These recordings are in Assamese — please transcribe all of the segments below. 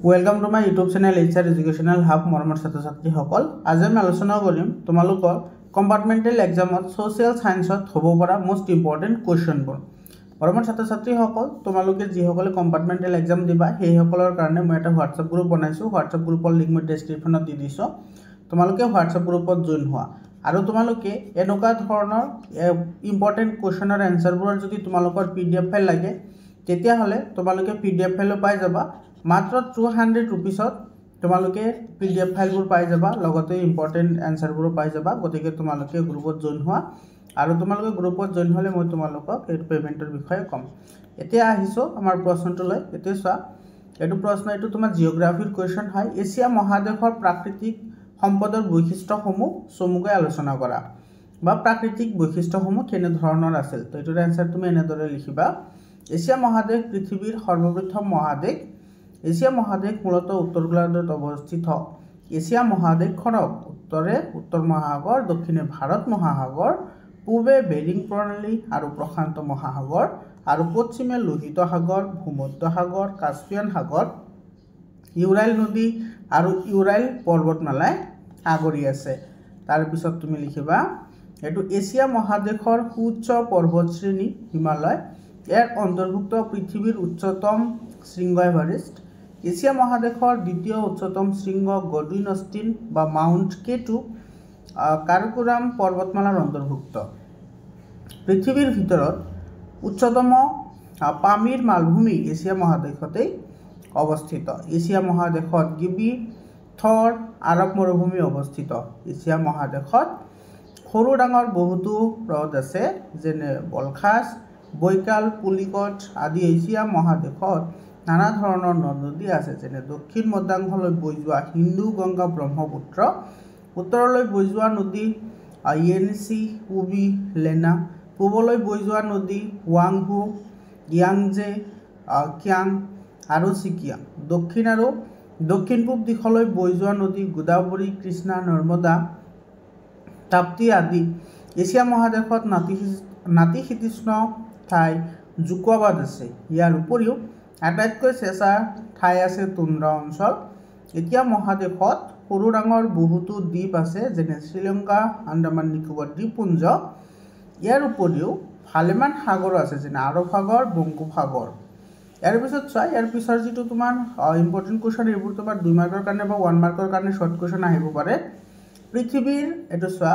Welcome to my YouTube channel HR educational hub मरमर छात्र छात्री सकल आज मैं आलोचना करिम तुमालोकर कम्पार्टमेंटल एग्जामत सोशल साइंसत होबो पारा मोस्ट इम्पर्टेन्ट क्वेश्चनबोर मरमर छात्र छात्री सकल तुमालोके जी सकले कम्पार्टमेंटल एग्जाम दिबा हेइ सकলৰ কাৰণে মই এটা WhatsApp গ্ৰুপ বনাইছো WhatsApp গ্ৰুপৰ লিংক মই ডেসক্ৰিপচনত দি দিছো तुमालोके WhatsApp গ্ৰুপত জয়েন হোৱা আৰু तुमालोके এনেকুৱা ধৰণৰ ইম্পৰ্টেন্ট কোৱেশ্চনৰ এনসাৰবোৰ যদি तुमालोকৰ PDF ফাইল লাগে তেতিয়া হলে तुमालोके PDF ফাইল পাই যাবা मात्र 200 रुपीसत तुमालोके PDF फाइलबुर पाइ जाबा लगते इम्पोर्टेन्ट आन्सरबुर पाइ जाबा गतिके तुमालोके ग्रुपत जॉइन हुआ आरो तुमालोके ग्रुपत जॉइन हले মই तुमालोকক এই পেমেন্টৰ বিষয়ে কম এতিয়া আহিছো আমাৰ প্ৰশ্নটোলৈ এতিয়া চোৱা এটো প্ৰশ্ন এটো তোমাৰ জিওগ্ৰাফিৰ কোৱেশ্চন হয় এছিয়া মহাদেশৰ প্ৰাকৃতিক সম্পদৰ বৈশিষ্ট্যসমূহ চমুকৈ আলোচনা কৰা বা প্ৰাকৃতিক বৈশিষ্ট্যসমূহ কেনে ধৰণৰ আছিল তো এটোৰ आन्सर তুমি এনেদৰে লিখিবা এছিয়া মহাদেশ পৃথিৱীৰ সৰ্ববৃহৎ মহাদেশ एशिया महादेश मूलतः उत्तर गोलार्धत अवस्थित एशिया महादेशखनक उत्तरे उत्तर महासागर दक्षिणे भारत महासागर पूर्वे बेरिंग प्रणाली और प्रशांत महासागर और पश्चिमे लोहित सागर भूमध्य सागर कास्पियन सागर यूराइल नदी और यूराइल पर्वतमालाय आगरी आछे तार पिছত तुमी लिखिबा एटु एशिया महादेशर सुउच्च पर्वत श्रेणी हिमालय यार अंतर्भुक्त पृथ्वीर उच्चतम शृंग एभारेस्ट एशिया महादेशर द्वितीय उच्चतम शृंग गडुइन अस्टिन बा माउंट केटू काराकोराम पर्वतमालार अंतर्भुक्त पृथ्वीर भितरत उच्चतम पामीर मालभूमि एशिया महादेशते अवस्थित एशिया महादेशत गिबि थर आरब मरुभूमि अवस्थित एशिया महादेशत सरू डांगर बहुतो ह्रद आछे जेने बलखास बैकाल पुलिकट आदि एशिया महादेशत नाना धৰণৰ নদী আছে যেনে দক্ষিণ মধ্যাংশলৈ বৈ যোৱা হিন্দু গংগা ব্ৰহ্মপুত্ৰ উত্তৰলৈ বৈ যোৱা নদী আইএনসি পুবি লেনা পূবলৈ বৈ যোৱা নদী ৱাংহু ইয়াংজে কিয়াং আৰু সিকিয়াং দক্ষিণ আৰু দক্ষিণ পূব দিশলৈ বৈ যোৱা নদী গোদাবৰী কৃষ্ণা নৰ্মদা তাপ্তি আদি এছিয়া মহাদেশত নাতিশীতোষ্ণ ঠাই জুকোৱাবাদ আছে ইয়াৰ উপৰিও আটাইতকৈ চেঁচা ঠাই আছে তুন্দ্ৰা অঞ্চল এতিয়া মহাদেশত সৰু ডাঙৰ বহুতো দ্বীপ আছে যেনে শ্ৰীলংকা আন্দামান নিকোবৰ দ্বীপপুঞ্জ ইয়াৰ উপৰিও ভালেমান সাগৰ আছে যেনে আৰব সাগৰ বংগোপসাগৰ ইয়াৰ পিছত চোৱা ইয়াৰ পিছৰ যিটো তোমাৰ ইম্পৰ্টেন্ট কোৱেশ্চন এইবোৰ তোমাৰ 2 মাৰ্কৰ কাৰণে বা 1 মাৰ্কৰ কাৰণে শৰ্ট কোৱেশ্চন আহিব পাৰে পৃথিৱীৰ এটো চোৱা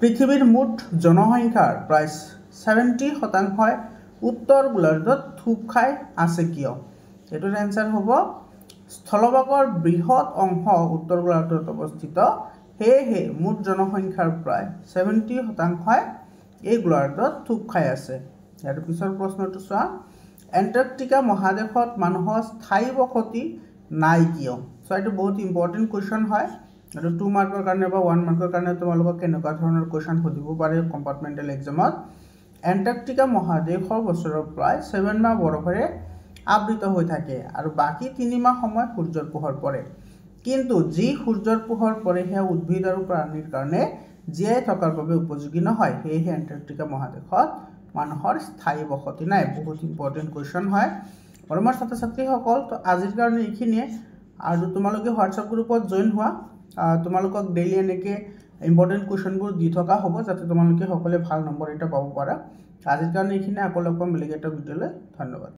পৃথিৱীৰ মুঠ জনসংখ্যাৰ প্ৰায় 70% उत्तर गोलार्धत थूप खाई आछे किय एटोर आन्सर हबो স্থলভাগৰ বৃহৎ অংশ उत्तर गोलार्धत अवस्थित हे मुठ जनसंख्যাৰ प्राय 70% এই গোলাৰ্ধত থূপ খাই আছে ইয়াৰ পিছৰ প্ৰশ্নটো চোৱা এন্টাৰ্কটিকা মহাদেশত মানুহৰ স্থায়ী বসতি নাই কিয় সো এটো বহুত ইম্পৰ্টেন্ট কোৱেশ্চন হয় এটো 2 মাৰ্কৰ কাৰণে বা 1 মাৰ্কৰ কাৰণে তোমালোকক কেনেকুৱা ধৰণৰ কোৱেশ্চন সুধিব পাৰে কম্পাৰ্টমেন্টেল এক্সামত एन्टार्कटिका महादेशर बছৰৰ प्राय 7 माह बरफेरे आवृत হৈ থাকে আৰু বাকি 3 মাহ সময় সূৰ্যৰ পোহৰ পৰে কিন্তু যি সূৰ্যৰ পোহৰ পৰে হে উদ্ভিদ আৰু প্ৰাণীৰ কাৰণে জীয়াই থকাৰ বাবে উপযোগী নহয় হেহে এন্টাৰ্কটিকা মহাদেশত মানুহৰ স্থায়ী বসতি নাই বহুত ইম্পৰ্টেন্ট কোৱেশ্চন হয় মৰমৰ ছাত্ৰ ছাত্ৰী সকল তো আজিৰ কাৰণে এইখিনিয়ে আৰু তোমালোকে WhatsApp গ্ৰুপত জয়েন হোৱা তোমালোকক ডেইলি এনেকে ইম্পৰ্টেন্ট কোৱেশ্চনবোৰ দি থকা হ'ব যাতে তোমালোকে সকলে ভাল নম্বৰ এটা পাব পাৰা আজিৰ কাৰণে এইখিনি আকৌ লগ পাম বেলেগ এটা ভিডিঅ'লৈ ধন্যবাদ।